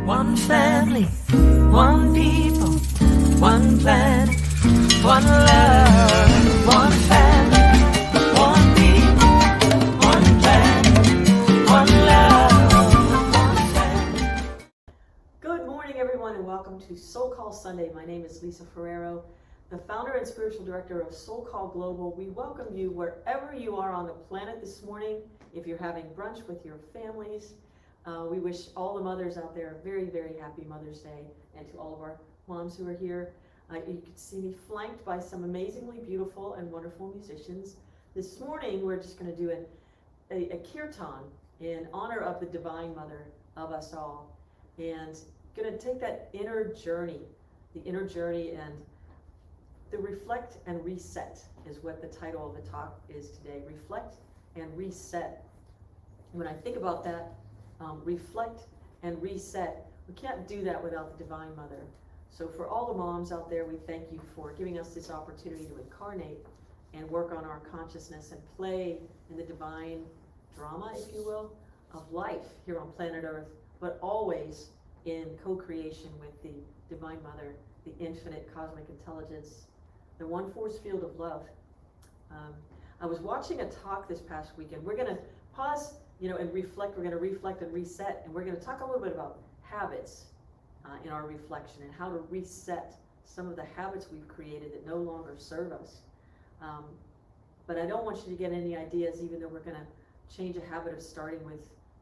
One family, one people, one planet, one love. One family, one people, one planet, one love. One family. Good morning, everyone, and welcome to SoulCall Sunday. My name is Lisa Ferrero, the founder and spiritual director of SoulCall Global. We welcome you wherever you are on the planet this morning. If you're having brunch with your families, we wish all the mothers out there a very, very happy Mother's Day, and to all of our moms who are here. You can see me flanked by some amazingly beautiful and wonderful musicians. This morning, we're just going to do a kirtan in honor of the Divine Mother of us all, and going to take that inner journey, and the reflect and reset is what the title of the talk is today. Reflect and reset. When I think about that, reflect and reset, we can't do that without the Divine Mother. So for all the moms out there, we thank you for giving us this opportunity to incarnate and work on our consciousness and play in the divine drama, if you will, of life here on planet Earth, but always in co-creation with the Divine Mother, the infinite cosmic intelligence, the one force field of love. I was watching a talk this past weekend. We're going to pause and reflect. We're going to reflect and reset, and we're going to talk a little bit about habits in our reflection and how to reset some of the habits we've created that no longer serve us. But I don't want you to get any ideas, even though we're going to change a habit of starting with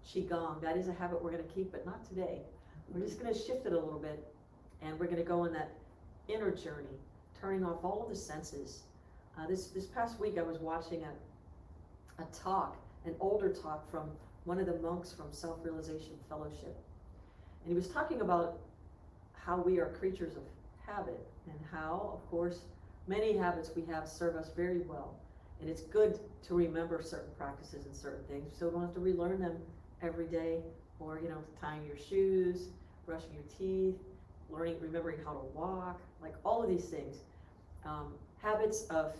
Qigong. That is a habit we're going to keep, but not today. We're just going to shift it a little bit, and we're going to go on that inner journey, turning off all of the senses. This past week, I was watching a talk, an older talk from one of the monks from Self-Realization Fellowship. And he was talking about how we are creatures of habit, and how, of course, many habits we have serve us very well. And it's good to remember certain practices and certain things, so we don't have to relearn them every day, or tying your shoes, brushing your teeth, remembering how to walk, like all of these things. Habits of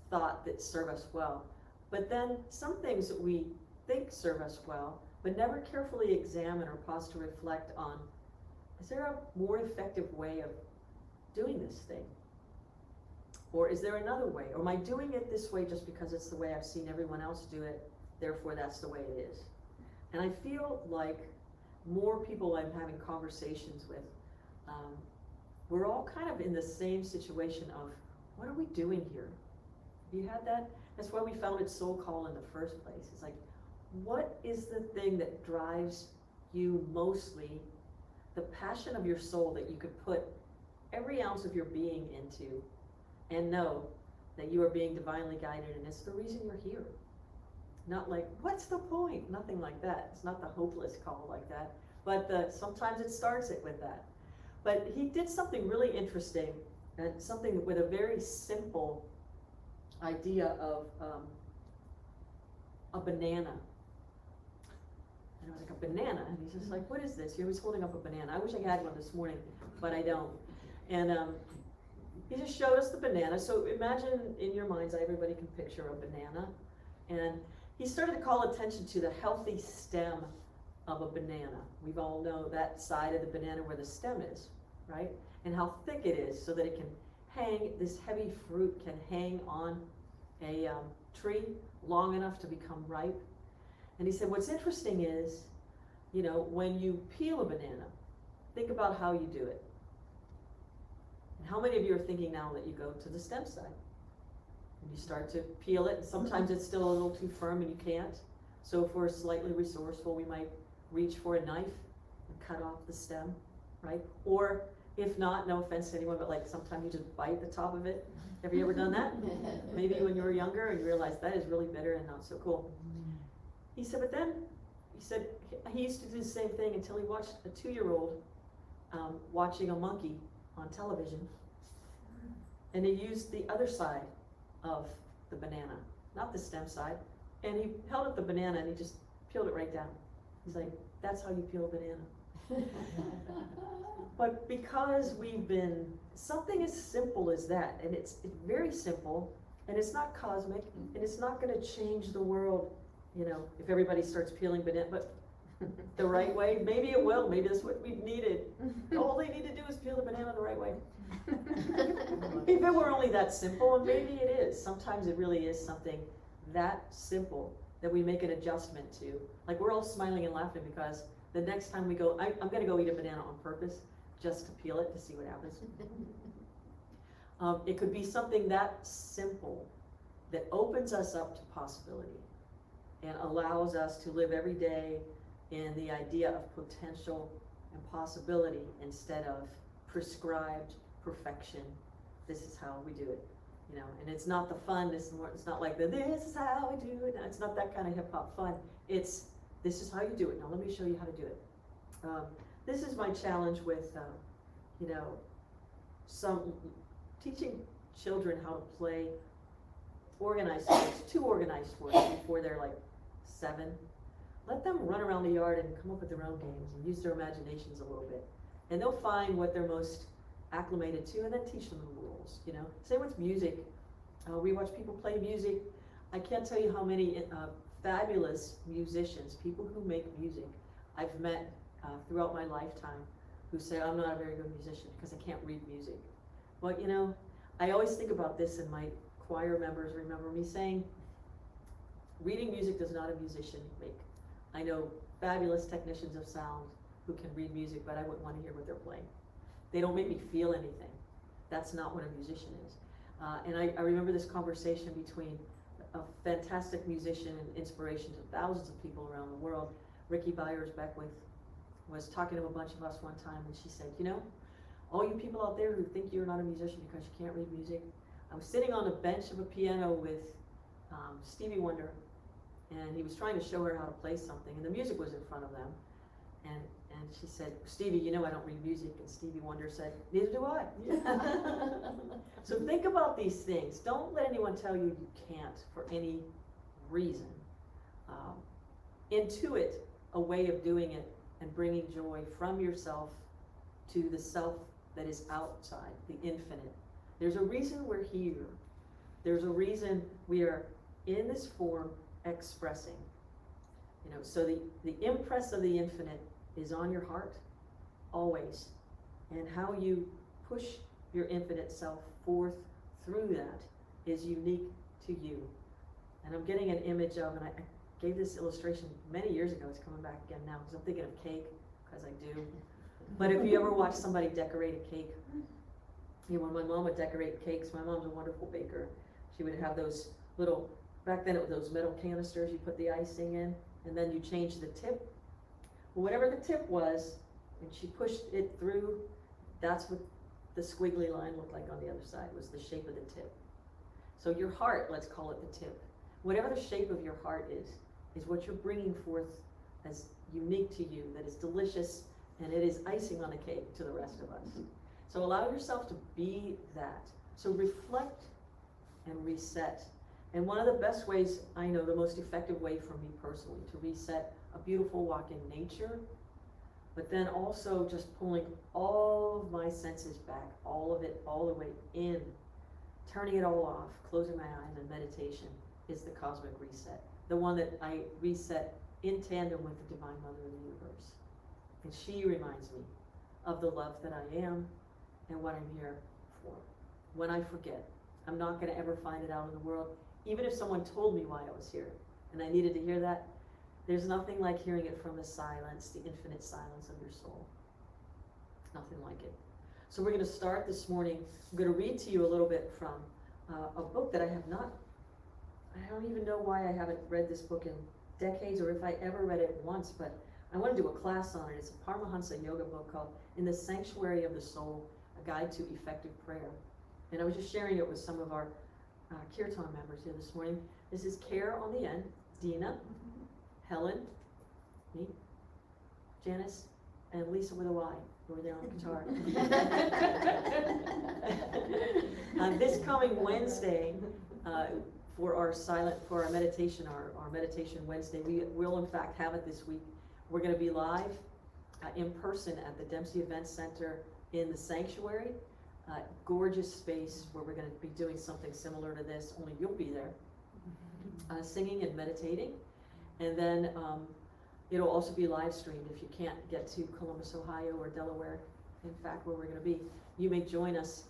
thought that serve us well. But then some things that we think serve us well, but never carefully examine or pause to reflect on, is there a more effective way of doing this thing? Or is there another way? Or am I doing it this way just because it's the way I've seen everyone else do it, therefore that's the way it is? And I feel like more people I'm having conversations with, we're all kind of in the same situation of, what are we doing here? Have you had that? That's why we founded SoulCall in the first place. It's like, what is the thing that drives you mostly, the passion of your soul that you could put every ounce of your being into, and know that you are being divinely guided, and it's the reason you're here. Not like, what's the point? Nothing like that. It's not the hopeless call like that, but sometimes it starts it with that. But he did something really interesting, and something with a very simple idea of a banana. And I was like, a banana? And he's just like, what is this? He was holding up a banana. I wish I had one this morning, but I don't. And he just showed us the banana. So imagine in your mind's eye, everybody can picture a banana. And he started to call attention to the healthy stem of a banana. We've all know that side of the banana where the stem is, right? And how thick it is so that it can hang, this heavy fruit can hang on a tree long enough to become ripe. And he said, what's interesting is, when you peel a banana, think about how you do it. how many of you are thinking now that you go to the stem side? And you start to peel it, and sometimes it's still a little too firm and you can't. So if we're slightly resourceful, we might reach for a knife and cut off the stem, right? Or if not, no offense to anyone, but like sometimes you just bite the top of it. Have you ever done that? Maybe when you were younger and you realized that is really bitter and not so cool. He said, but then, he said he used to do the same thing until he watched a 2-year-old watching a monkey on television. And he used the other side of the banana, not the stem side. And he held up the banana and he just peeled it right down. He's like, that's how you peel a banana. But because we've been, something as simple as that, and it's very simple, and it's not cosmic, and it's not gonna change the world, you know, if everybody starts peeling banana, but the right way, maybe it will, maybe that's what we've needed. All they need to do is peel the banana the right way. If it were only that simple, and maybe it is, sometimes it really is something that simple that we make an adjustment to. Like we're all smiling and laughing because the next time we go, I'm gonna go eat a banana on purpose just to peel it to see what happens. It could be something that simple that opens us up to possibility and allows us to live every day in the idea of potential and possibility instead of prescribed perfection. This is how we do it, you know, and it's not the fun, it's not like this is how we do it. It's not that kind of hip hop fun. It's, this is how you do it. Now let me show you how to do it. This is my challenge with, you know, teaching children how to play organized sports, 2 organized sports before they're like 7. Let them run around the yard and come up with their own games and use their imaginations a little bit. And they'll find what they're most acclimated to and then teach them the rules, you know. Same with music. We watch people play music. I can't tell you how many fabulous musicians, people who make music, I've met throughout my lifetime who say, I'm not a very good musician because I can't read music. But you know, I always think about this, and my choir members remember me saying, reading music does not a musician make. I know fabulous technicians of sound who can read music, but I wouldn't want to hear what they're playing. They don't make me feel anything. That's not what a musician is. And I remember this conversation between a fantastic musician and inspiration to thousands of people around the world. Ricky Byers-Beckwith was talking to a bunch of us one time, and she said, you know, all you people out there who think you're not a musician because you can't read music, I was sitting on a bench of a piano with Stevie Wonder, and he was trying to show her how to play something, and the music was in front of them. And she said, Stevie, you know I don't read music. And Stevie Wonder said, neither do I. So think about these things. Don't let anyone tell you you can't for any reason. Intuit a way of doing it and bringing joy from yourself to the self that is outside, the infinite. There's a reason we're here. There's a reason we are in this form expressing. You know, so the impress of the infinite is on your heart, always. And how you push your infinite self forth through that is unique to you. And I'm getting an image of, and I gave this illustration many years ago, it's coming back again now, because I'm thinking of cake, because I do. But if you ever watch somebody decorate a cake, you know, when my mom would decorate cakes, my mom's a wonderful baker, she would have those little, back then it was those metal canisters you put the icing in, and then you change the tip. Well, whatever the tip was, and she pushed it through, that's what the squiggly line looked like on the other side, was the shape of the tip. So your heart, let's call it the tip. Whatever the shape of your heart is what you're bringing forth as unique to you, that is delicious, and it is icing on the cake to the rest of us. So allow yourself to be that. So reflect and reset. And one of the best ways, I know, the most effective way for me personally to reset, a beautiful walk in nature, but then also just pulling all of my senses back, all of it, all the way in, turning it all off, closing my eyes, and meditation is the cosmic reset. The one that I reset in tandem with the Divine Mother of the Universe. And she reminds me of the love that I am and what I'm here for. When I forget, I'm not going to ever find it out in the world. Even if someone told me why I was here and I needed to hear that, there's nothing like hearing it from the silence, the infinite silence of your soul. Nothing like it. So we're going to start this morning. I'm going to read to you a little bit from a book that I don't even know why I haven't read this book in decades, or if I ever read it once, but I want to do a class on it. It's a Paramahansa yoga book called In the Sanctuary of the Soul, A Guide to Effective Prayer. And I was just sharing it with some of our Kirtan members here this morning. This is Care on the end, Dina, Helen, me, Janice, and Lisa with a Y, who are there on the guitar. This coming Wednesday, for our meditation, our meditation Wednesday, we will in fact have it this week. We're going to be live in person at the Dempsey Event Center in the sanctuary. Gorgeous space where we're going to be doing something similar to this, only you'll be there, singing and meditating. And then it'll also be live streamed if you can't get to Columbus, Ohio, or Delaware, in fact, where we're going to be. You may join us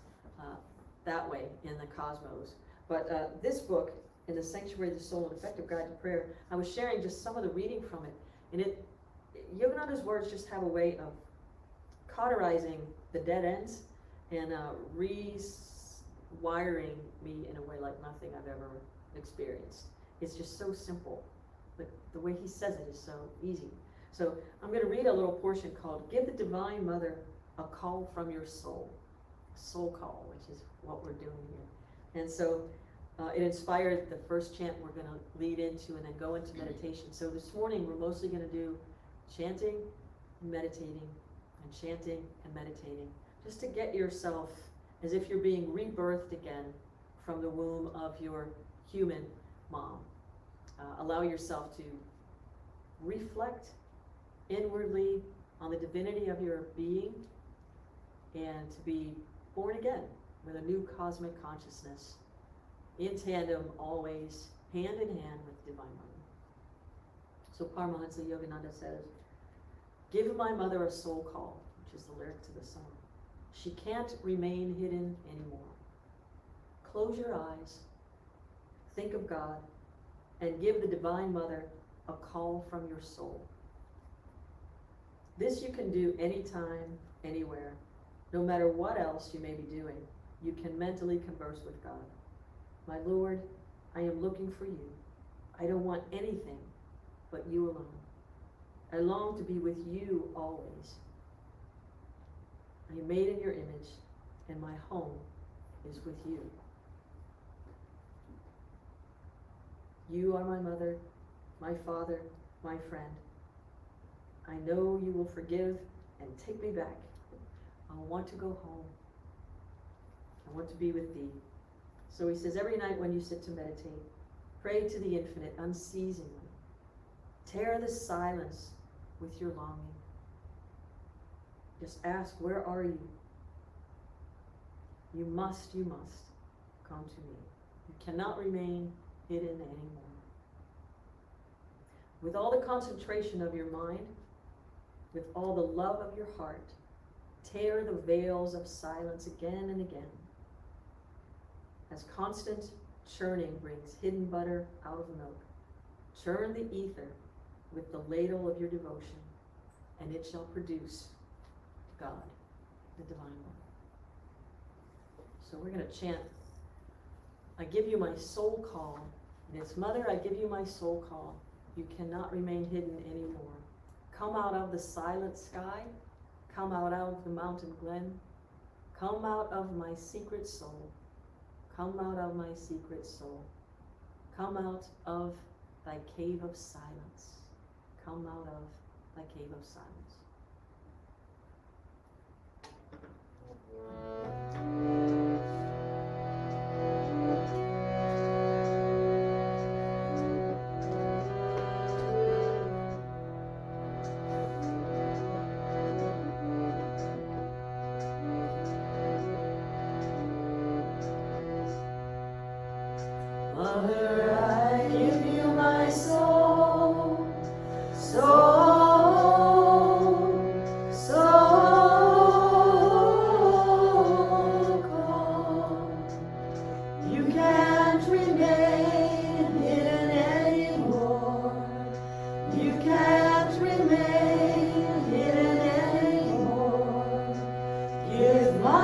that way in the cosmos. But this book, In the Sanctuary of the Soul, An Effective Guide to Prayer, I was sharing just some of the reading from it. And Yogananda's words just have a way of cauterizing the dead ends and rewiring me in a way like nothing I've ever experienced. It's just so simple. The way he says it is so easy. So I'm going to read a little portion called Give the Divine Mother a Call from Your Soul. Soul Call, which is what we're doing here. And so it inspired the first chant we're going to lead into and then go into meditation. So this morning we're mostly going to do chanting and meditating and chanting and meditating, just to get yourself as if you're being rebirthed again from the womb of your human mom. Allow yourself to reflect inwardly on the divinity of your being and to be born again with a new cosmic consciousness, in tandem, always, hand in hand with Divine Mother. So Paramahansa Yogananda says, give my mother a soul call, which is the lyric to the song. She can't remain hidden anymore. Close your eyes, think of God, and give the Divine Mother a call from your soul. This you can do anytime, anywhere. No matter what else you may be doing, you can mentally converse with God. My Lord, I am looking for you. I don't want anything but you alone. I long to be with you always. I am made in your image, and my home is with you. You are my mother, my father, my friend. I know you will forgive and take me back. I want to go home. I want to be with thee. So he says, every night when you sit to meditate, pray to the infinite unceasingly. Tear the silence with your longing. Just ask, where are you? You must come to me. You cannot remain hidden anymore. With all the concentration of your mind, with all the love of your heart, tear the veils of silence again and again. As constant churning brings hidden butter out of milk, churn the ether with the ladle of your devotion, and it shall produce God, the Divine One. So we're going to chant, I give you my soul call. And it's, Mother, I give you my soul call. You cannot remain hidden anymore. Come out of the silent sky. Come out of the mountain glen. Come out of my secret soul. Come out of my secret soul. Come out of thy cave of silence. Come out of thy cave of silence. Mother, I give you my soul, soul, soul call. You can't remain hidden anymore. You can't remain hidden anymore. Give my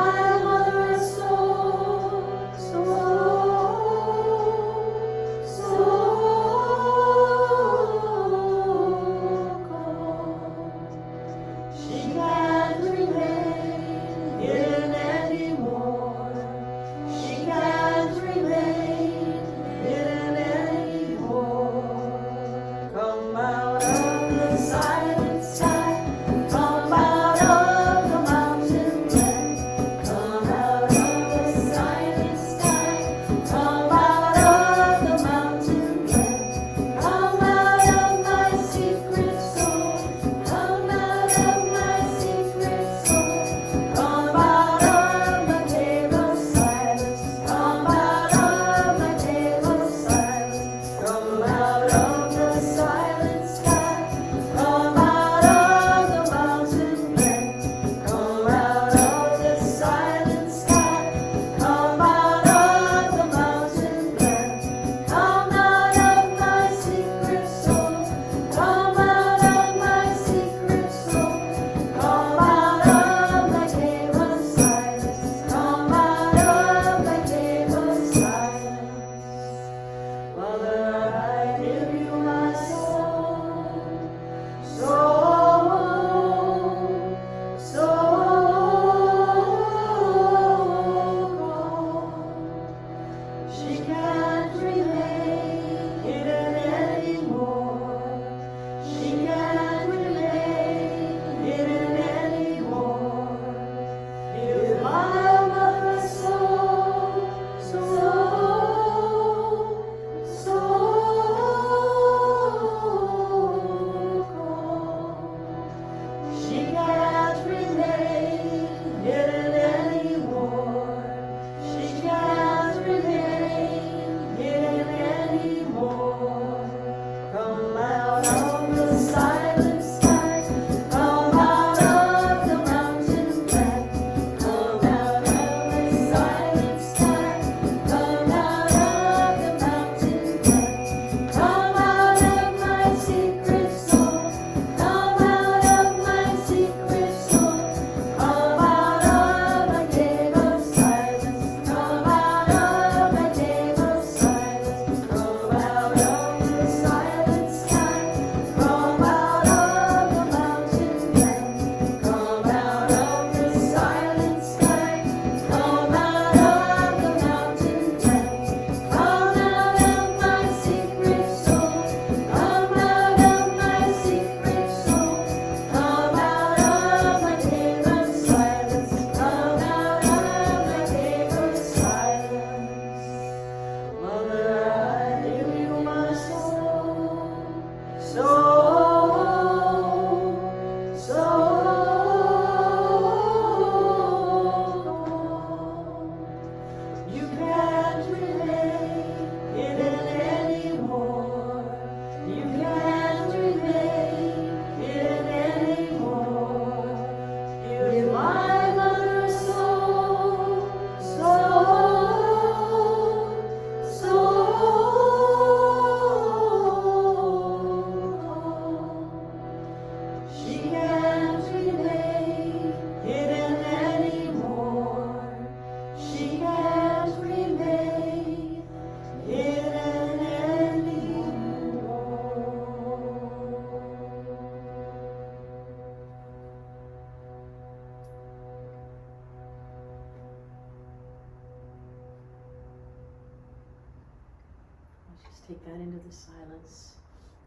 Just take that into the silence.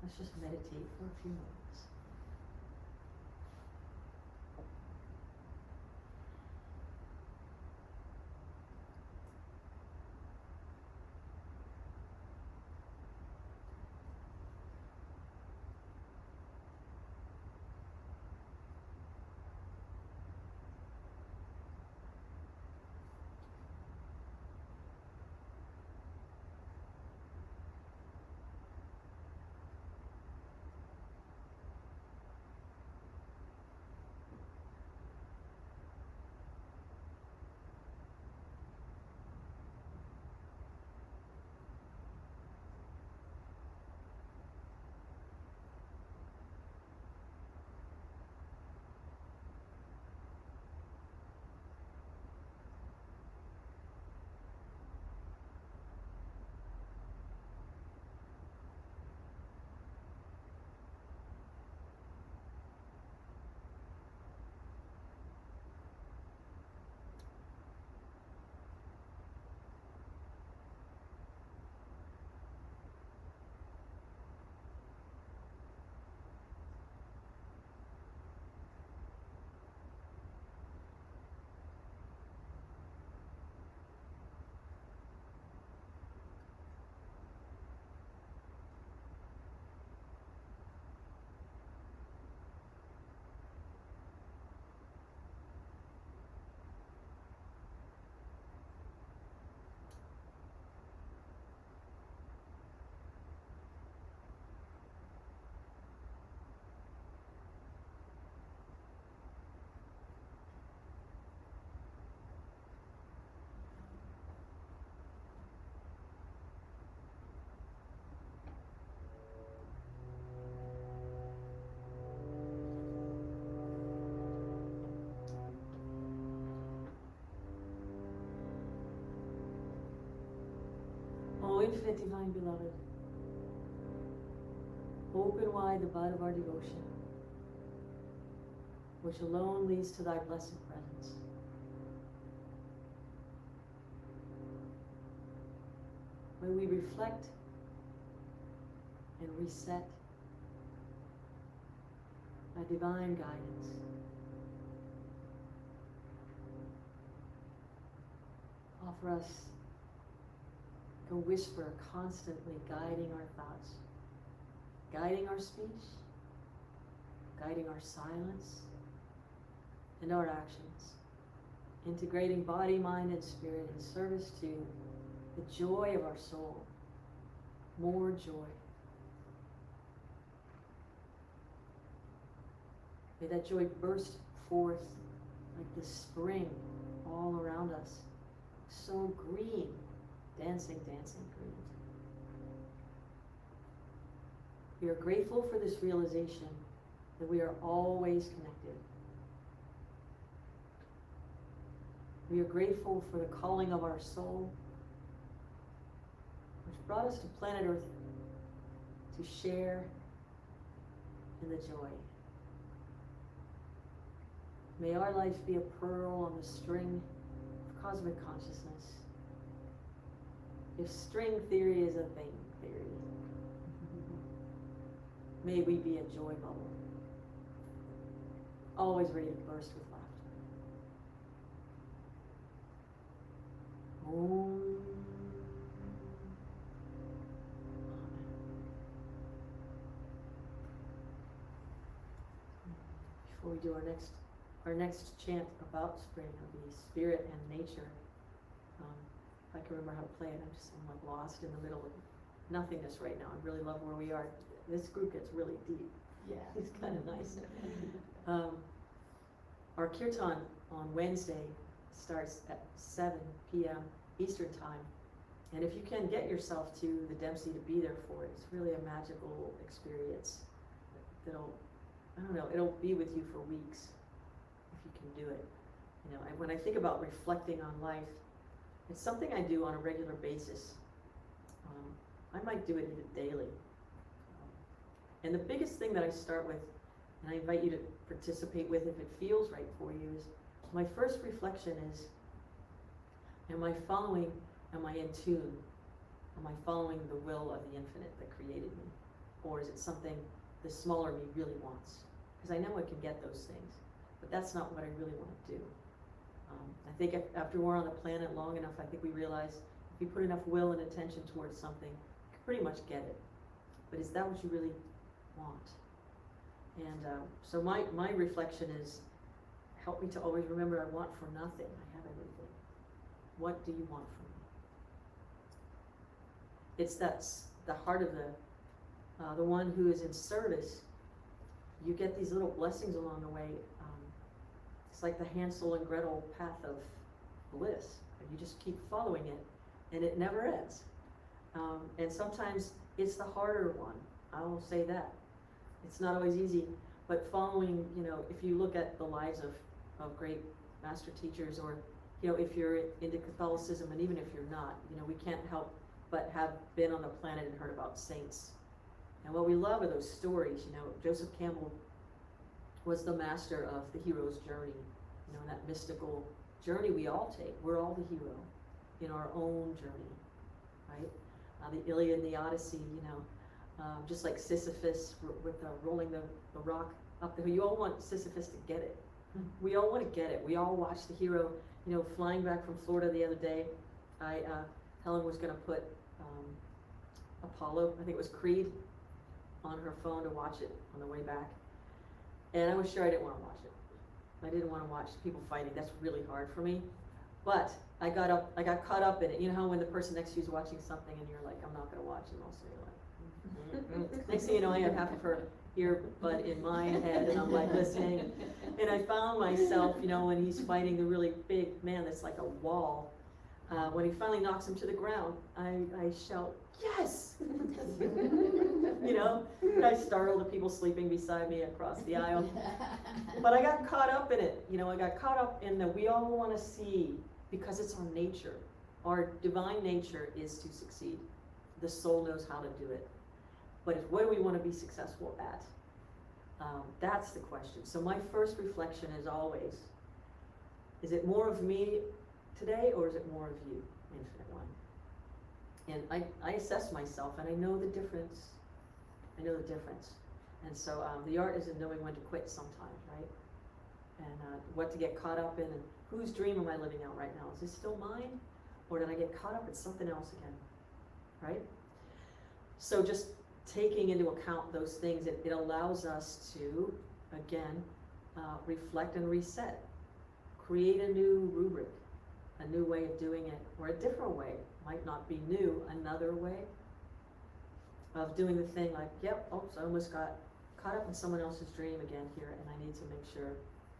Let's just meditate for a few moments. O infinite divine beloved, open wide the bud of our devotion, which alone leads to thy blessed presence. May we reflect and reset thy divine guidance. Offer us a whisper constantly guiding our thoughts, guiding our speech, guiding our silence and our actions, integrating body, mind, and spirit in service to the joy of our soul, more joy. May that joy burst forth like the spring all around us, so green, dancing, dancing green. We are grateful for this realization that we are always connected. We are grateful for the calling of our soul, which brought us to planet Earth to share in the joy. May our life be a pearl on the string of cosmic consciousness. If string theory is a thing theory, may we be a joy bubble, always ready to burst with laughter. Om. Before we do our next chant about spring, will be spirit and nature. If I can remember how to play it, I'm like lost in the middle of nothingness right now. I really love where we are. This group gets really deep. Yeah. It's kind of nice. Our kirtan on Wednesday starts at 7 p.m. Eastern time. And if you can get yourself to the Dempsey to be there for it, it's really a magical experience it'll be with you for weeks if you can do it. You know, when I think about reflecting on life, it's something I do on a regular basis. I might do it even daily. And the biggest thing that I start with, and I invite you to participate with if it feels right for you, is my first reflection is, am I following, am I in tune Am I following the will of the infinite that created me? Or is it something the smaller me really wants? Because I know I can get those things, but that's not what I really want to do. I think after we're on the planet long enough, I think we realize if you put enough will and attention towards something, you can pretty much get it. But is that what you really want? And so my reflection is, help me to always remember I want for nothing. I have everything. What do you want from me? It's the heart of the one who is in service. You get these little blessings along the way. It's like the Hansel and Gretel path of bliss. You just keep following it, and it never ends. And sometimes it's the harder one. I will say that. It's not always easy, but following, if you look at the lives of great master teachers, or, if you're into Catholicism, and even if you're not, we can't help but have been on the planet and heard about saints. And what we love are those stories. Joseph Campbell was the master of the hero's journey, that mystical journey we all take. We're all the hero in our own journey, right? The Iliad and the Odyssey, just like Sisyphus with rolling the rock up the hill. You all want Sisyphus to get it. We all want to get it. We all watch the hero, flying back from Florida the other day. Helen was going to put Apollo, I think it was Creed, on her phone to watch it on the way back. And I was sure I didn't want to watch it. I didn't want to watch people fighting. That's really hard for me. But I got caught up in it. You know how when the person next to you is watching something and you're like, I'm not going to watch, and also you're like, next thing you know, I have half of her earbud in my head, and I'm like listening. And I found myself, when he's fighting the really big man that's like a wall, when he finally knocks him to the ground, I shout, yes! I startle the people sleeping beside me across the aisle. But I got caught up in it. I got caught up in the we all want to see, because it's our nature. Our divine nature is to succeed. The soul knows how to do it. But what do we want to be successful at? That's the question. So my first reflection is always, is it more of me today, or is it more of you, Infinite One? And I assess myself, and I know the difference. I know the difference. And so the art is in knowing when to quit sometimes, right? And what to get caught up in, and whose dream am I living out right now? Is this still mine? Or did I get caught up in something else again, right? So just taking into account those things, it allows us to, again, reflect and reset. Create a new rubric, a new way of doing it, or a different way. Might not be new, another way of doing the thing, like, yep, oops, I almost got caught up in someone else's dream again here, and I need to make sure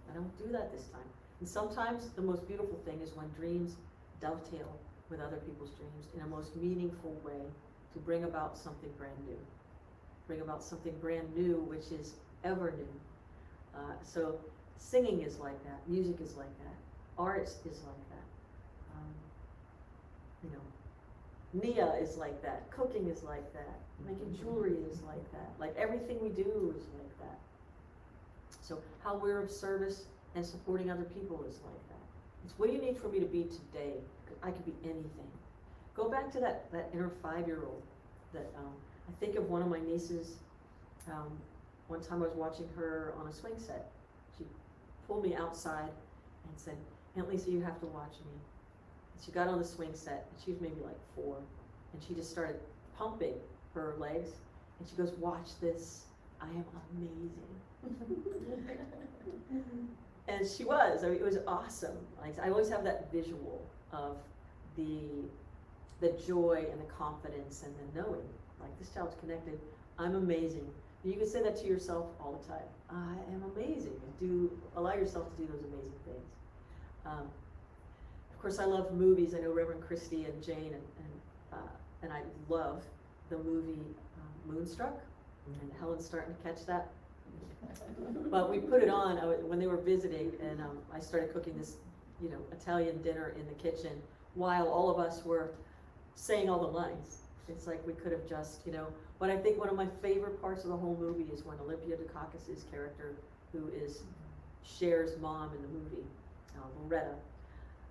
I don't do that this time. And sometimes the most beautiful thing is when dreams dovetail with other people's dreams in a most meaningful way to bring about something brand new. Bring about something brand new, which is ever new. So singing is like that, music is like that, art is like that. Nia is like that, cooking is like that, making jewelry is like that, like everything we do is like that. So how we're of service and supporting other people is like that. It's what do you need for me to be today? I could be anything. Go back to that inner 5-year-old that I think of one of my nieces. One time I was watching her on a swing set. She pulled me outside and said, Aunt Lisa, you have to watch me. She got on the swing set, and she was maybe like 4, and she just started pumping her legs, and she goes, watch this, I am amazing. And she was, it was awesome. Like, I always have that visual of the joy and the confidence and the knowing, like this child's connected, I'm amazing. You can say that to yourself all the time. I am amazing. Allow yourself to do those amazing things. Of course, I love movies. I know Reverend Christy and Jane, and I love the movie Moonstruck, and Helen's starting to catch that. But we put it on when they were visiting, and I started cooking this, Italian dinner in the kitchen while all of us were saying all the lines. It's like we could have just, But I think one of my favorite parts of the whole movie is when Olympia Dukakis' character, who is Cher's mom in the movie, Loretta,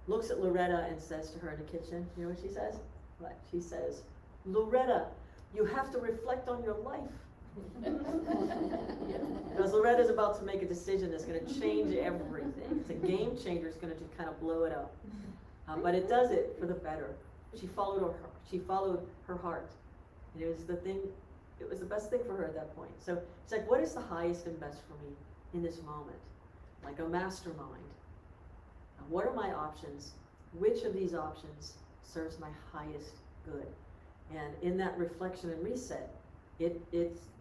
looks at Loretta and says to her in the kitchen, you know what she says? What? She says, Loretta, you have to reflect on your life. Because Loretta's about to make a decision that's going to change everything. It's a game changer. It's going to just kind of blow it up. But it does it for the better. She followed her heart. And it was the best thing for her at that point. So it's like, what is the highest and best for me in this moment? Like a mastermind. What are my options? Which of these options serves my highest good? And in that reflection and reset, it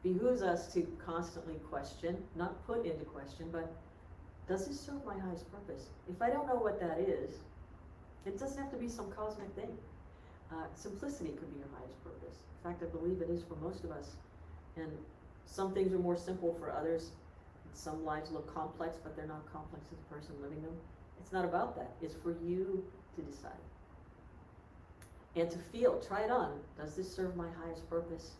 behooves us to constantly question, not put into question, but does this serve my highest purpose? If I don't know what that is, it doesn't have to be some cosmic thing. Simplicity could be your highest purpose. In fact, I believe it is for most of us. And some things are more simple for others. Some lives look complex, but they're not complex to the person living them. It's not about that. It's for you to decide. And to feel, try it on. Does this serve my highest purpose?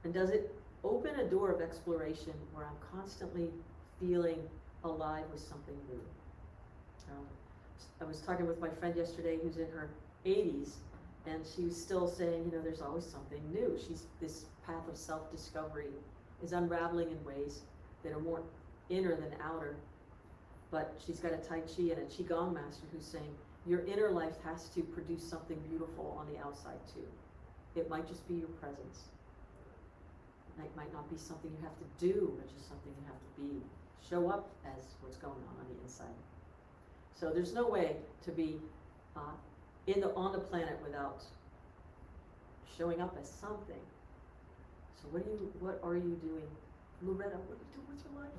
And does it open a door of exploration where I'm constantly feeling alive with something new? I was talking with my friend yesterday who's in her 80s, and she was still saying, there's always something new. This path of self-discovery is unraveling in ways that are more inner than outer. But she's got a Tai Chi and a Qigong master who's saying, your inner life has to produce something beautiful on the outside too. It might just be your presence. It might not be something you have to do, but just something you have to be. Show up as what's going on the inside. So there's no way to be on the planet without showing up as something. So what are you doing? Loretta, what are you doing with your life?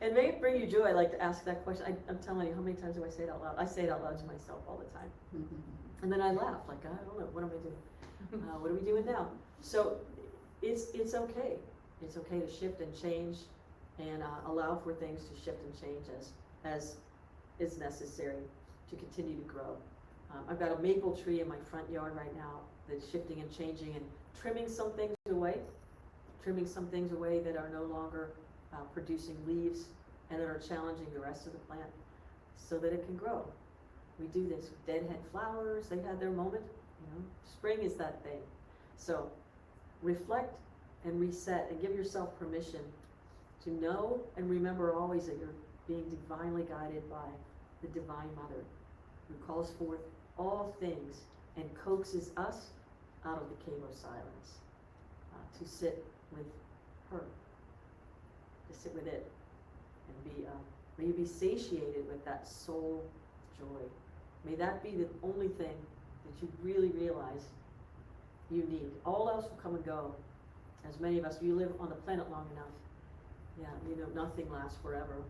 And may it bring you joy. I like to ask that question. I'm telling you, how many times do I say it out loud? I say it out loud to myself all the time. And then I laugh, like, I don't know, what am I doing? What are we doing now? So it's okay. It's okay to shift and change and allow for things to shift and change as is necessary to continue to grow. I've got a maple tree in my front yard right now that's shifting and changing and trimming some things away that are no longer producing leaves and that are challenging the rest of the plant so that it can grow. We do this with deadhead flowers. They had their moment. Spring is that thing. So reflect and reset and give yourself permission to know and remember always that you're being divinely guided by the Divine Mother who calls forth all things and coaxes us out of the cave of silence to sit with her, to sit with it and may you be satiated with that soul joy. May that be the only thing that you really realize you need. All else will come and go. As many of us, you live on the planet long enough. Yeah, nothing lasts forever.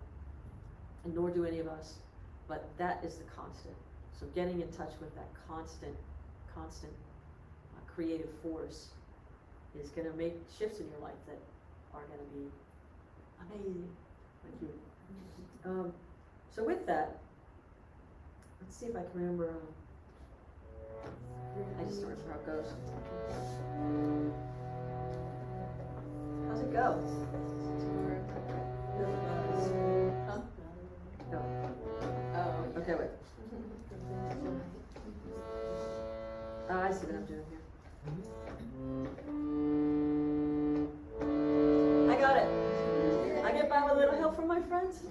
And nor do any of us. But that is the constant. So getting in touch with that constant creative force is going to make shifts in your life that are going to be amazing. Thank you. So with that, let's see if I can remember. I just don't remember how it goes. How's it go? Huh? No. Oh, okay, wait. I see what I'm doing here. I got it. I get by with a little help from my friends.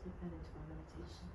Take that into our meditation.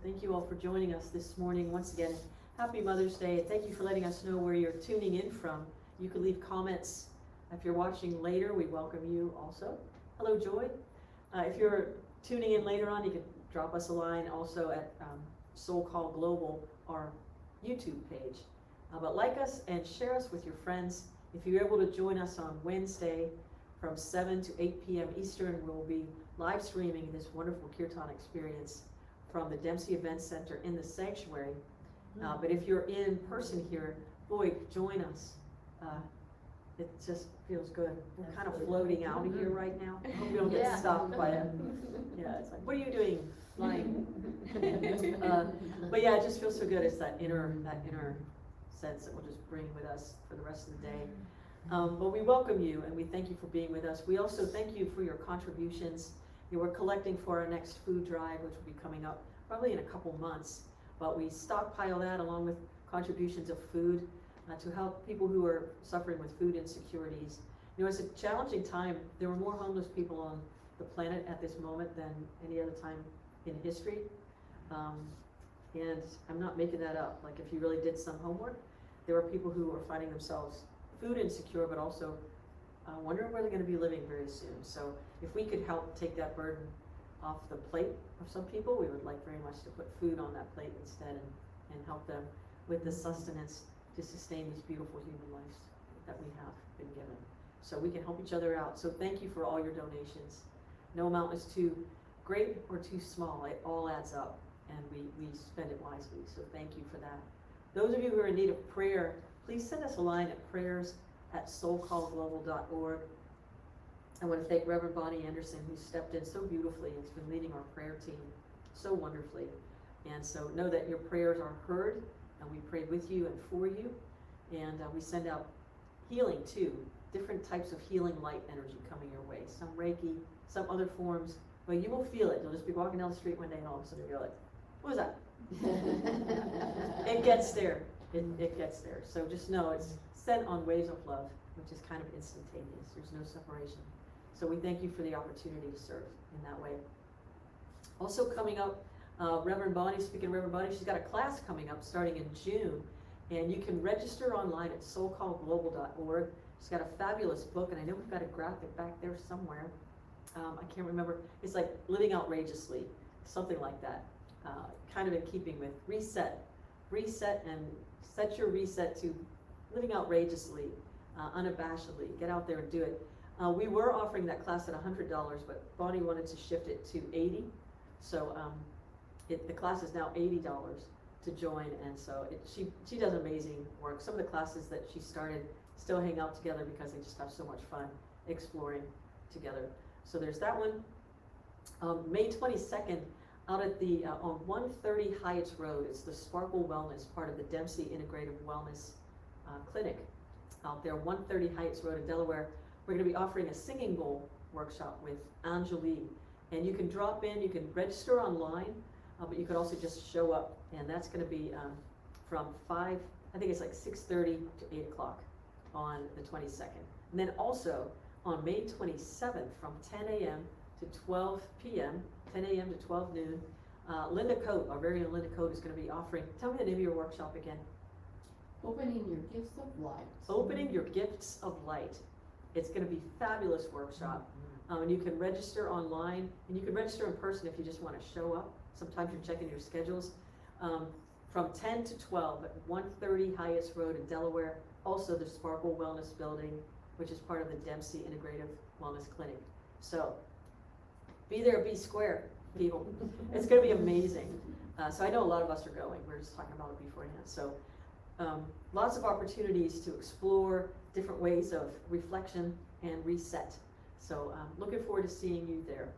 Thank you all for joining us this morning. Once again, happy Mother's Day, and thank you for letting us know where you're tuning in from. You can leave comments. If you're watching later, we welcome you also. Hello, Joy. If you're tuning in later on, you can drop us a line also at SoulCall Global, our YouTube page. But like us and share us with your friends. If you're able to join us on Wednesday from 7 to 8 p.m. Eastern, we'll be live streaming this wonderful Kirtan experience from the Dempsey Event Center in the sanctuary. But if you're in person here, boy, join us. It just feels good. We're kind of floating out of here right now. I hope we don't get stopped by it. Yeah, it's like, what are you doing? Flying. But yeah, it just feels so good. It's that inner sense that we'll just bring with us for the rest of the day. But we welcome you and we thank you for being with us. We also thank you for your contributions. We're collecting for our next food drive, which will be coming up probably in a couple months. But we stockpile that along with contributions of food to help people who are suffering with food insecurities. You know, it's a challenging time. There were more homeless people on the planet at this moment than any other time in history. And I'm not making that up. Like, if you really did some homework, there were people who were finding themselves food insecure, but also wondering where they're going to be living very soon. So if we could help take that burden off the plate of some people, we would like very much to put food on that plate instead and help them with the sustenance to sustain these beautiful human lives that we have been given. So we can help each other out. So thank you for all your donations. No amount is too great or too small. It all adds up, and we spend it wisely. So thank you for that. Those of you who are in need of prayer, please send us a line at prayers@soulcallglobal.org. I want to thank Reverend Bonnie Anderson, who stepped in so beautifully and has been leading our prayer team so wonderfully. And so know that your prayers are heard, and we pray with you and for you. And we send out healing too, different types of healing light energy coming your way. Some Reiki, some other forms, but you will feel it. You'll just be walking down the street one day and all of a sudden you're like, what was that? It gets there. It gets there. So just know it's sent on waves of love, which is kind of instantaneous. There's no separation. So we thank you for the opportunity to serve in that way. Also coming up, Reverend Bonnie, speaking of Reverend Bonnie, she's got a class coming up starting in June, and you can register online at soulcallglobal.org. She's got a fabulous book, and I know we've got a graphic back there somewhere. I can't remember. It's like Living Outrageously, something like that. Kind of in keeping with reset and set your reset to living outrageously, unabashedly. Get out there and do it. We were offering that class at $100, but Bonnie wanted to shift it to $80. So the class is now $80 to join, and so she does amazing work. Some of the classes that she started still hang out together because they just have so much fun exploring together. So there's that one. May 22nd, out at the on 130 Hyatts Road, it's the Sparkle Wellness, part of the Dempsey Integrative Wellness Clinic out there, 130 Hyatts Road in Delaware. We're going to be offering a singing bowl workshop with Anjali, and you can drop in, you can register online, but you could also just show up, and that's going to be from 5, I think it's like 6:30 to 8 o'clock on the 22nd. And then also on May 27th from 10 a.m. to 12 p.m., 10 a.m. to 12 noon, Linda Coate, our very own Linda Coate, is going to be offering, tell me the name of your workshop again. Opening your gifts of light. Opening your gifts of light. It's going to be a fabulous workshop. And you can register online, and you can register in person if you just want to show up. Sometimes you're checking your schedules. From 10 to 12 at 130 Hyatts Road in Delaware. Also the Sparkle Wellness Building, which is part of the Dempsey Integrative Wellness Clinic. So be there, be square, people. It's going to be amazing. So I know a lot of us are going. We were just talking about it beforehand. So lots of opportunities to explore different ways of reflection and reset. So looking forward to seeing you there.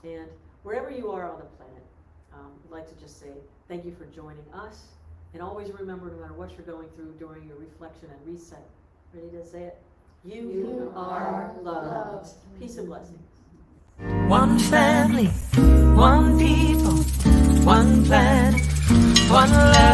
And wherever you are on the planet, I'd like to just say thank you for joining us. And always remember, no matter what you're going through during your reflection and reset, ready to say it? You are loved. Peace and blessings. One family, one people, one planet, one love.